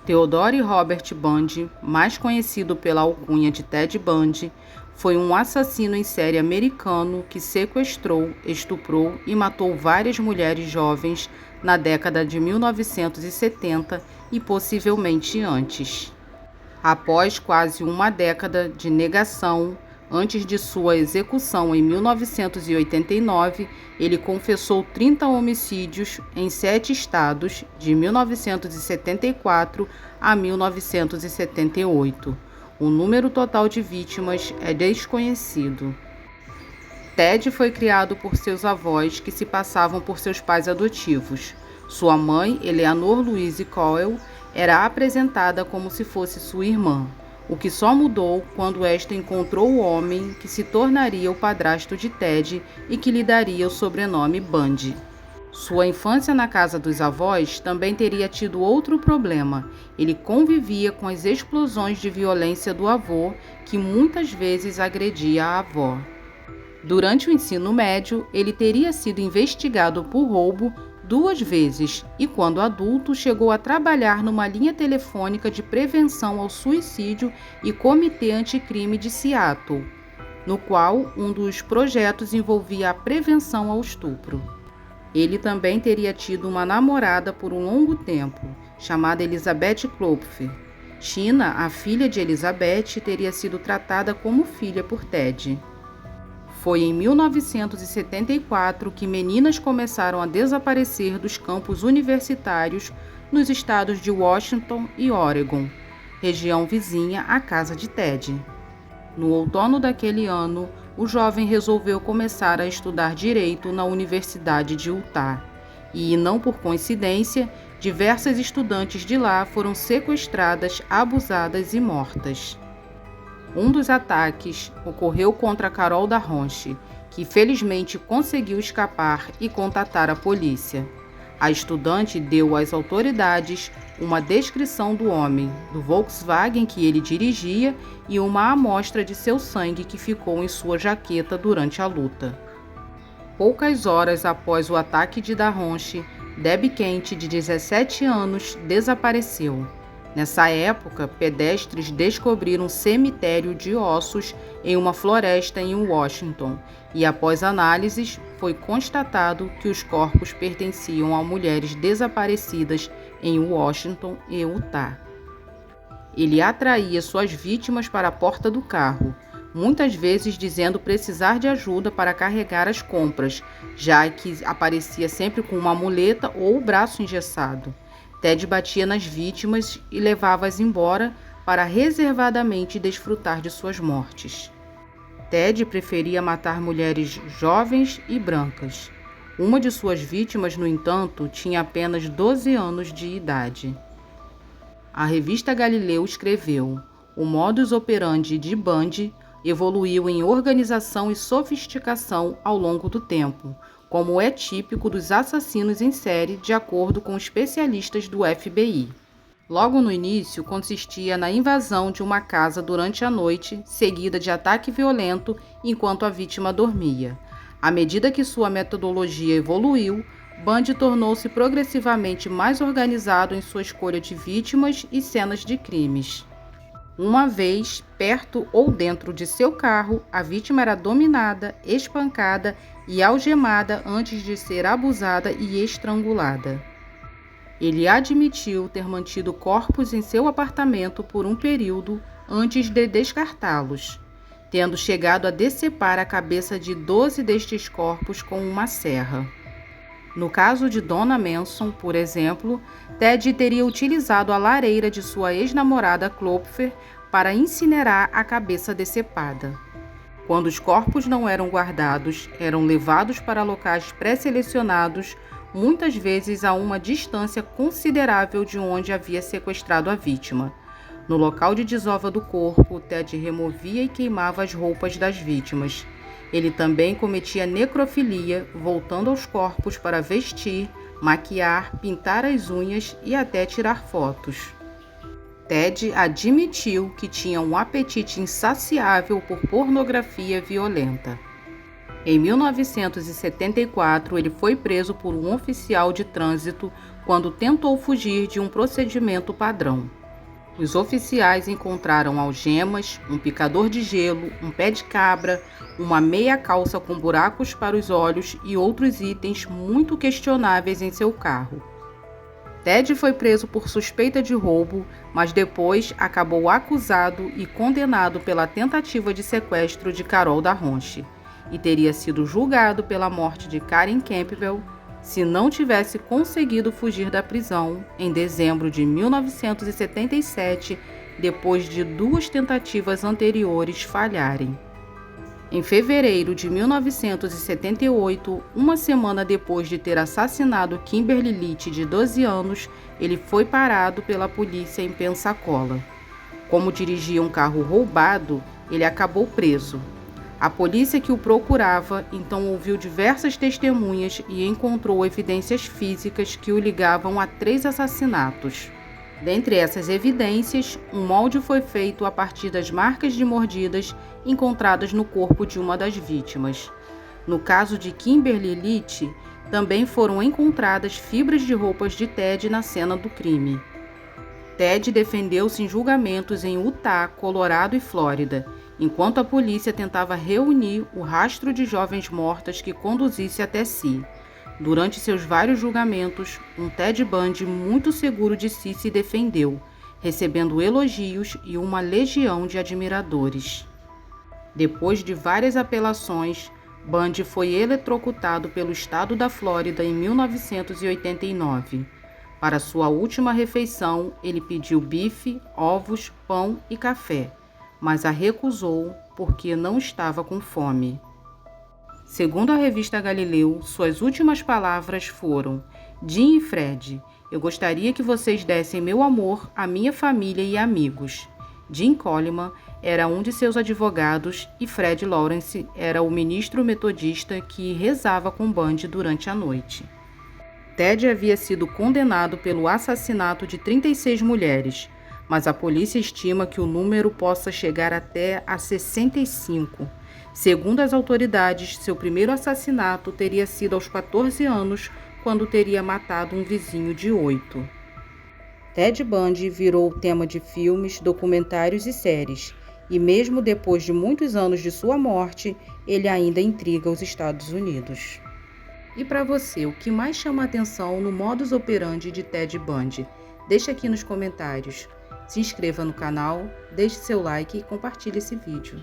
Theodore Robert Bundy, mais conhecido pela alcunha de Ted Bundy, foi um assassino em série americano que sequestrou, estuprou e matou várias mulheres jovens na década de 1970 e possivelmente antes. Após quase uma década de negação, antes de sua execução em 1989, ele confessou 30 homicídios em 7 estados de 1974 a 1978. O número total de vítimas é desconhecido. Ted foi criado por seus avós, que se passavam por seus pais adotivos. Sua mãe, Eleanor Louise Coyle, era apresentada como se fosse sua irmã, o que só mudou quando esta encontrou o homem que se tornaria o padrasto de Ted e que lhe daria o sobrenome Bundy. Sua infância na casa dos avós também teria tido outro problema. Ele convivia com as explosões de violência do avô, que muitas vezes agredia a avó. Durante o ensino médio, ele teria sido investigado por roubo 2 vezes e, quando adulto, chegou a trabalhar numa linha telefônica de prevenção ao suicídio e comitê anticrime de Seattle, no qual um dos projetos envolvia a prevenção ao estupro. Ele também teria tido uma namorada por um longo tempo, chamada Elizabeth Klopfer. Tina, a filha de Elizabeth, teria sido tratada como filha por Ted. Foi em 1974 que meninas começaram a desaparecer dos campos universitários nos estados de Washington e Oregon, região vizinha à casa de Ted. No outono daquele ano, o jovem resolveu começar a estudar direito na Universidade de Utah e, não por coincidência, diversas estudantes de lá foram sequestradas, abusadas e mortas. Um dos ataques ocorreu contra Carol Darronche, que felizmente conseguiu escapar e contatar a polícia. A estudante deu às autoridades uma descrição do homem, do Volkswagen que ele dirigia e uma amostra de seu sangue que ficou em sua jaqueta durante a luta. Poucas horas após o ataque de Darronche, Debbie Kent, de 17 anos, desapareceu. Nessa época, pedestres descobriram um cemitério de ossos em uma floresta em Washington e, após análises, foi constatado que os corpos pertenciam a mulheres desaparecidas em Washington e Utah. Ele atraía suas vítimas para a porta do carro, muitas vezes dizendo precisar de ajuda para carregar as compras, já que aparecia sempre com uma muleta ou o braço engessado. Ted batia nas vítimas e levava-as embora para reservadamente desfrutar de suas mortes. Ted preferia matar mulheres jovens e brancas. Uma de suas vítimas, no entanto, tinha apenas 12 anos de idade. A revista Galileu escreveu: o modus operandi de Bundy evoluiu em organização e sofisticação ao longo do tempo, como é típico dos assassinos em série, de acordo com especialistas do FBI. Logo no início, consistia na invasão de uma casa durante a noite, seguida de ataque violento enquanto a vítima dormia. À medida que sua metodologia evoluiu, Bundy tornou-se progressivamente mais organizado em sua escolha de vítimas e cenas de crimes. Uma vez, perto ou dentro de seu carro, a vítima era dominada, espancada e algemada antes de ser abusada e estrangulada. Ele admitiu ter mantido corpos em seu apartamento por um período antes de descartá-los, tendo chegado a decepar a cabeça de 12 destes corpos com uma serra. No caso de Donna Manson, por exemplo, Ted teria utilizado a lareira de sua ex-namorada Klopfer para incinerar a cabeça decepada. Quando os corpos não eram guardados, eram levados para locais pré-selecionados, muitas vezes a uma distância considerável de onde havia sequestrado a vítima. No local de desova do corpo, Ted removia e queimava as roupas das vítimas. Ele também cometia necrofilia, voltando aos corpos para vestir, maquiar, pintar as unhas e até tirar fotos. Ted admitiu que tinha um apetite insaciável por pornografia violenta. Em 1974, ele foi preso por um oficial de trânsito quando tentou fugir de um procedimento padrão. Os oficiais encontraram algemas, um picador de gelo, um pé de cabra, uma meia calça com buracos para os olhos e outros itens muito questionáveis em seu carro. Ted foi preso por suspeita de roubo, mas depois acabou acusado e condenado pela tentativa de sequestro de Carol da Ronche, e teria sido julgado pela morte de Karen Campbell se não tivesse conseguido fugir da prisão em dezembro de 1977, depois de 2 tentativas anteriores falharem. Em fevereiro de 1978, uma semana depois de ter assassinado Kimberly Litch, de 12 anos, ele foi parado pela polícia em Pensacola. Como dirigia um carro roubado, ele acabou preso. A polícia que o procurava então ouviu diversas testemunhas e encontrou evidências físicas que o ligavam a 3 assassinatos. Dentre essas evidências, um molde foi feito a partir das marcas de mordidas encontradas no corpo de uma das vítimas. No caso de Kimberly Litch, também foram encontradas fibras de roupas de Ted na cena do crime. Ted defendeu-se em julgamentos em Utah, Colorado e Flórida, enquanto a polícia tentava reunir o rastro de jovens mortas que conduzisse até si. Durante seus vários julgamentos, um Ted Bundy muito seguro de si se defendeu, recebendo elogios e uma legião de admiradores. Depois de várias apelações, Bundy foi eletrocutado pelo estado da Flórida em 1989. Para sua última refeição, ele pediu bife, ovos, pão e café, mas a recusou porque não estava com fome. Segundo a revista Galileu, suas últimas palavras foram: Jim e Fred, eu gostaria que vocês dessem meu amor à minha família e amigos. Jim Coleman era um de seus advogados e Fred Lawrence era o ministro metodista que rezava com Bundy durante a noite. Ted havia sido condenado pelo assassinato de 36 mulheres, mas a polícia estima que o número possa chegar até a 65. Segundo as autoridades, seu primeiro assassinato teria sido aos 14 anos, quando teria matado um vizinho de 8. Ted Bundy virou tema de filmes, documentários e séries, e mesmo depois de muitos anos de sua morte, ele ainda intriga os Estados Unidos. E para você, o que mais chama a atenção no modus operandi de Ted Bundy? Deixe aqui nos comentários. Se inscreva no canal, deixe seu like e compartilhe esse vídeo.